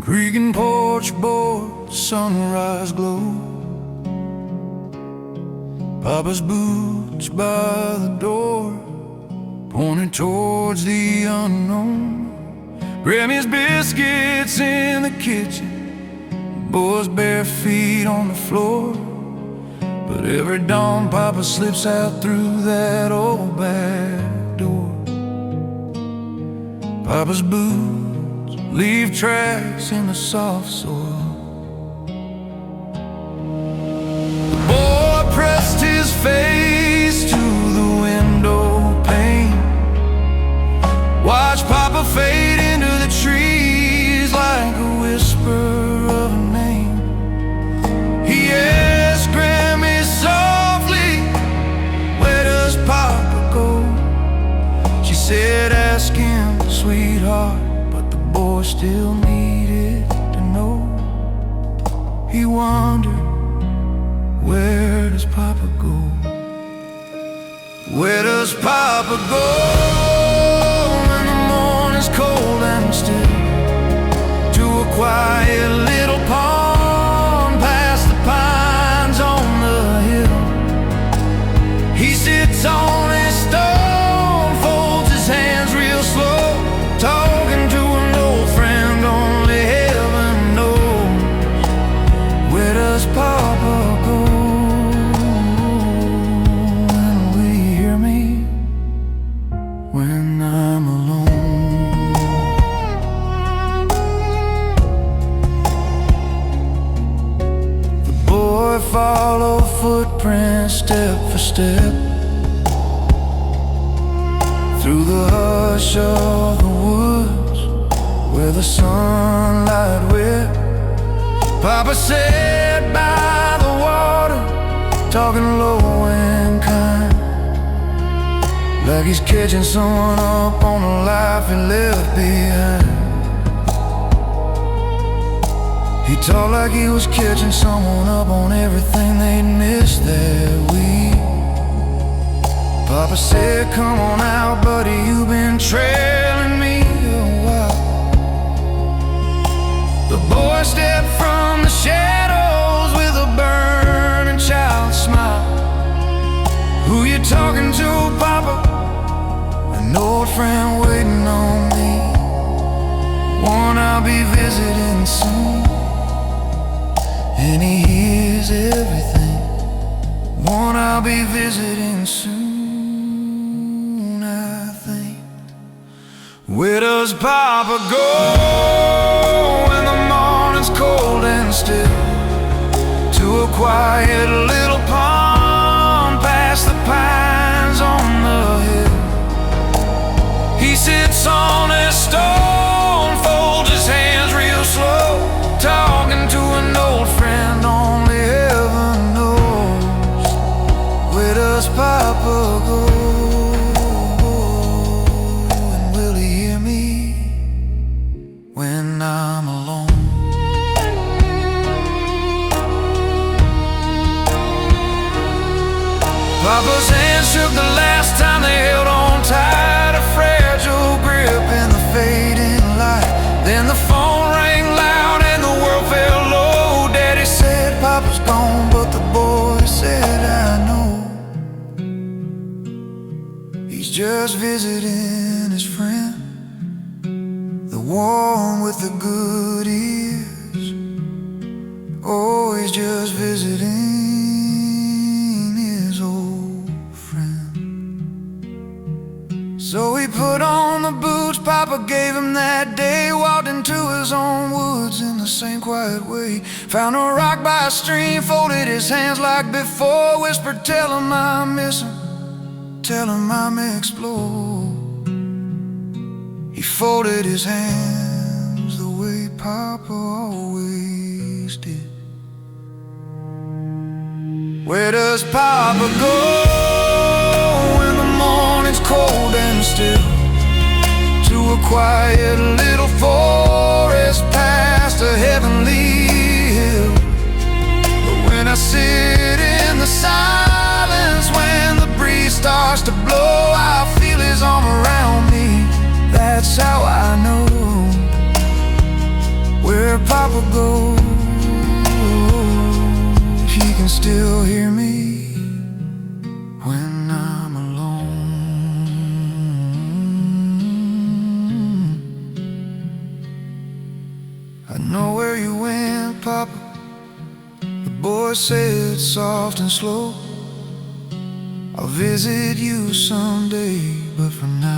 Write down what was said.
Creakin porch board, sunrise glow. Papa's boots by the door, pointing towards the unknown. Grammy's biscuits in the kitchen, boys bare feet on the floor. But every dawn Papa slips out through that old back door. Papa's boots leave tracks in the soft soil. The boy pressed his face to the windowpane, watched Papa fade into the trees like a whisper of a name. He asked Grammy softly, "Where does Papa go?" She said, "Ask him, sweetheart." But the boy still needed to know. He wondered, where does Papa go? Where does Papa go when the morning's cold and still? To a quiet little pond past the pines on the hill. He sits on his stone, folds his hands real slow, talking to an old friend only heaven knows. Where does Papa go? And will you hear me when I'm alone? The boy followed footprints step for step through the hush of the woods where the sunlight wept. Papa sat by the water, talking low and kind, like he's catching someone up on a life he left behind. He talked like he was catching someone up on everything they'd missed that week. Papa said, "Come on out, buddy, you've been trailing me a while." The boy stepped from the shadows with a burning child's smile. "Who you talking to, Papa?" "An old friend waiting on me, one I'll be visiting soon." And he hears everything, one I'll be visiting soon, I think. Where does Papa go when the morning's cold and still? To a quiet little pond past the pines on the hill. He sits on his stone, folds his hands real slow, talking to an old friend only heaven knows. Where does Papa go? And will he hear me when I'm alone? Papa's hands shook the last time they held on tight, a fragile grip in the fading light. Then the phone rang loud and the world fell low. Daddy said Papa's gone, but the boy said, "I know. He's just visiting his friend, the one with the good ears. Oh, he's just visiting his old friend." So he put on the boots Papa gave him that day, walked into his own woods in the same quiet way, found a rock by a stream, folded his hands like before, whispered, "Tell him I miss him, tell him I'm explore." He folded his hands the way Papa always did. Where does Papa go when the morning's cold and still? To a quiet little forest past a heavenly hill. But when I sit in the silence, when the breeze starts to blow, I feel his arm around me. That's how I know where voice said soft and slow, I'll visit you someday, but for now